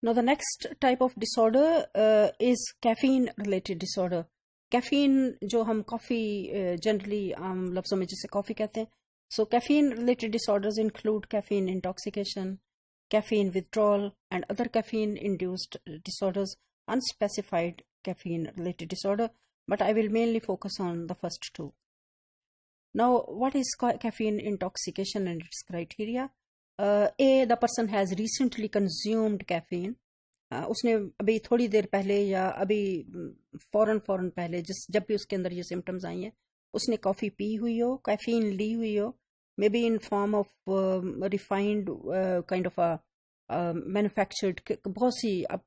Now the next type of disorder is caffeine related disorder. Caffeine जो हम coffee generally आम लफ्ज़ों में जिसे coffee कहते हैं. So caffeine related disorders include caffeine intoxication, caffeine withdrawal and other caffeine induced disorders, unspecified caffeine related disorder, but I will mainly focus on the first two. Now what is caffeine intoxication and its criteria? The person has recently consumed caffeine. उसने अभी थोड़ी देर पहले या अभी फौरन पहले जब भी उसके अंदर ये सिम्टम्स आई हैं उसने कॉफ़ी पी हुई हो, कैफीन ली हुई हो, may be in form of refined kind of manufactured. बहुत सी अब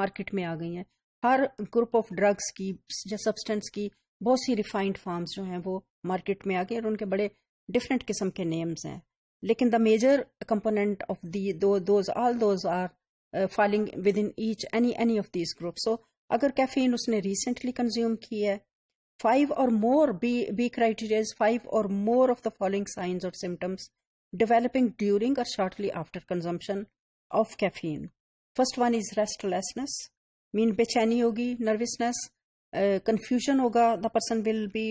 मार्केट में आ गई हैं. हर ग्रुप ऑफ ड्रग्स की या सब्सटेंस की बहुत सी रिफाइंड फॉर्म्स जो हैं वो मार्केट में आ गई और उनके बड़े डिफरेंट किस्म के नेम्स हैं. लेकिन the major component of those are falling within any of these groups. So अगर कैफीन उसने recently consume की है, 5 or more B criteria is 5 or more of the following signs or symptoms developing during or shortly after consumption of caffeine. First one is restlessness, mean बेचैनी होगी, nervousness, confusion होगा, the person will be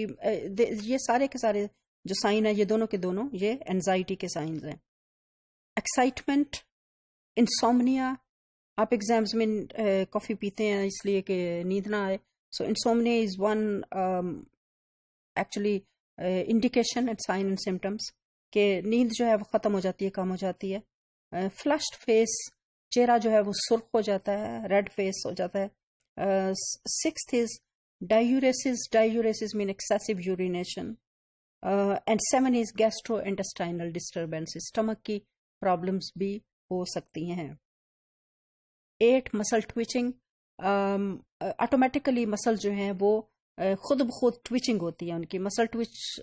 ये सारे के सारे जो sign है ये दोनों के दोनों ये एंजाइटी के साइंस हैं. एक्साइटमेंट, इंसोमनिया, आप एग्जाम्स में कॉफ़ी पीते हैं इसलिए कि नींद ना आए. So insomnia is one actually indication and sign and symptoms कि नींद जो है वो ख़त्म हो जाती है, कम हो जाती है. फ्लश्ड फेस, चेहरा जो है वो सुर्ख हो जाता है, रेड फेस हो जाता है. Sixth is diuresis mean excessive urination. And 7 is gastro intestinal disturbances, stomach की प्रॉब्लम्स भी हो सकती हैं. 8 मसल ट्विचिंग, ऑटोमेटिकली मसल जो हैं वो खुद ब खुद ट्विचिंग होती है उनकी. मसल ट्विच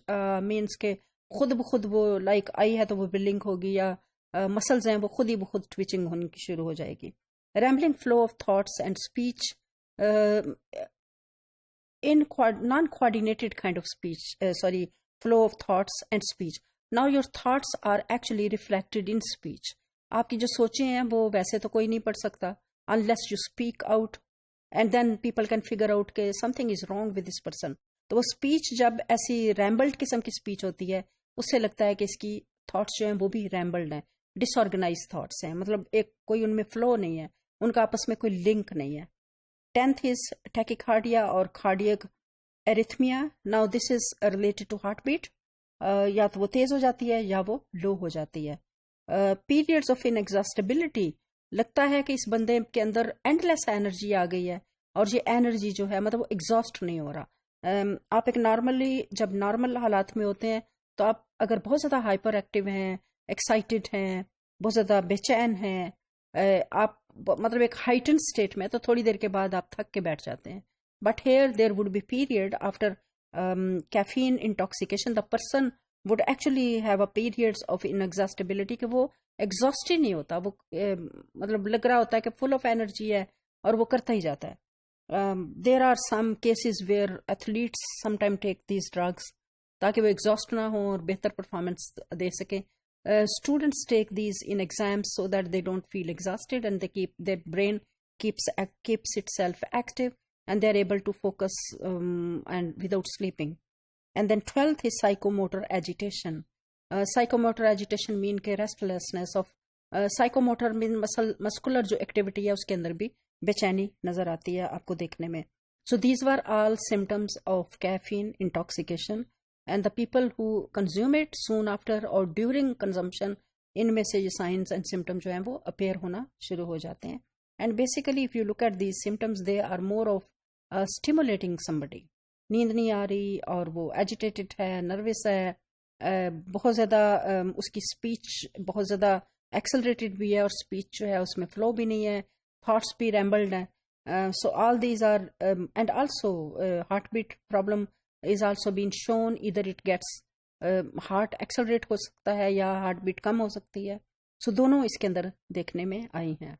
मीन्स के खुद ब खुद वो लाइक आई है तो वो ब्लिंक होगी, या मसल्स हैं वो खुद ही खुद ट्विचिंग होने की शुरू हो जाएगी. Rambling flow of thoughts and speech, in non-coordinated kind of speech, flow of thoughts and speech. Now your thoughts are actually reflected in speech. आपकी जो सोचें हैं वो वैसे तो कोई नहीं पढ़ सकता unless you speak out and then people can figure out कि something is wrong with this person. तो वो speech जब ऐसी rambled किस्म की speech होती है उससे लगता है कि इसकी thoughts जो हैं वो भी rambled हैं, disorganized thoughts हैं, मतलब एक कोई उनमें flow नहीं है, उनका आपस में कोई link नहीं है. 10th is tachycardia or cardiac arrhythmia. Now this is related to heartbeat. या तो वो तेज हो जाती है या वो लो हो जाती है. Periods of inexhaustibility, लगता है कि इस बंदे के अंदर एंडलेस एनर्जी आ गई है और ये एनर्जी जो है मतलब वो एग्जॉस्ट नहीं हो रहा. आप एक नॉर्मली जब नॉर्मल हालात में होते हैं तो आप अगर बहुत ज़्यादा हाइपर एक्टिव हैं, एक्साइटेड हैं, बहुत ज़्यादा बेचैन हैं, आप मतलब एक हाइटन स्टेट में, तो थोड़ी देर के बाद आप थक के बैठ जाते हैं. But here there would be period after caffeine intoxication the person would actually have a periods of inexhaustibility कि वो एग्जॉस्ट ही नहीं होता, वो मतलब लग रहा होता है कि फुल ऑफ एनर्जी है और वो करता ही जाता है. There are some cases where athletes sometime take these drugs ताकि वो एग्जॉस्ट ना हो और बेहतर परफॉर्मेंस दे सकें. Students take these in exams so that they don't feel exhausted and they keep their brain keeps itself active and they're able to focus and without sleeping. And then 12th is psychomotor agitation. Psychomotor agitation mean के restlessness of psychomotor mean muscular जो activity है उसके अंदर भी बेचैनी नजर आती है आपको देखने में. So these were all symptoms of caffeine intoxication. And the people who consume it soon after or during consumption, इनमें से ये signs and symptoms जो हैं वो appear होना शुरू हो जाते हैं. And basically if you look at these symptoms, they are more of stimulating somebody. नींद नहीं आ रही और वो agitated है, nervous है, बहुत ज़्यादा उसकी speech बहुत ज़्यादा accelerated भी है और speech जो है उसमें flow भी नहीं है, thoughts भी rambled हैं. So all these are and also heartbeat problem is also been shown. Either it gets heart accelerate हो सकता है या heartbeat कम हो सकती है. So दोनों इसके अंदर देखने में आई हैं.